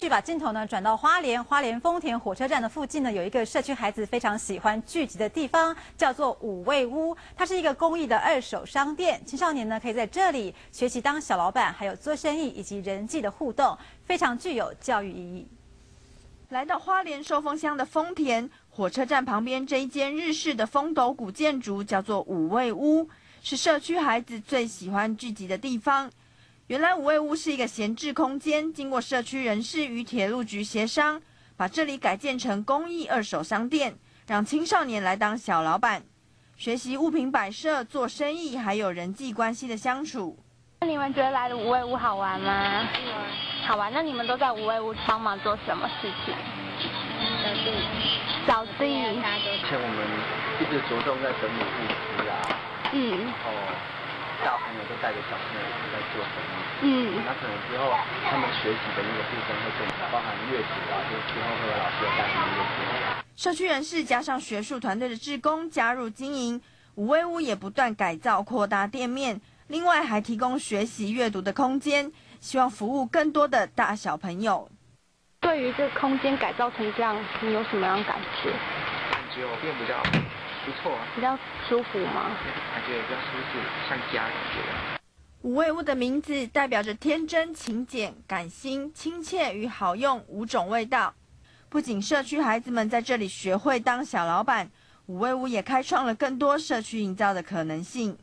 把镜头呢转到花莲丰田火车站的附近呢，有一个社区孩子非常喜欢聚集的地方，叫做五味屋。它是一个公益的二手商店，青少年呢可以在这里学习当小老板，还有做生意以及人际的互动，非常具有教育意义。来到花莲寿丰乡的丰田火车站旁边，这一间日式的风斗古建筑叫做五味屋，是社区孩子最喜欢聚集的地方。原来五味屋是一个闲置空间，经过社区人士与铁路局协商，把这里改建成公益二手商店，让青少年来当小老板，学习物品摆设、做生意，还有人际关系的相处。你们觉得来的五味屋好玩吗？好玩。那你们都在五味屋帮忙做什么事情？扫地。像我们一直着重在整理物资啊，然后大朋友都带着小朋友在做生意，那可能之后他们学习的那个部分会更包含阅读啊，就之后会有老师的带领阅读。社区人士加上学术团队的志工加入经营，五味屋也不断改造扩大店面，另外还提供学习阅读的空间，希望服务更多的大小朋友。对于这个空间改造成这样，你有什么样的感觉？感觉我变比较不错，比较舒服吗？感觉比较舒适，像家感觉。五味屋的名字代表着天真、勤俭、感性、亲切与好用5种味道。不仅社区孩子们在这里学会当小老板，五味屋也开创了更多社区营造的可能性。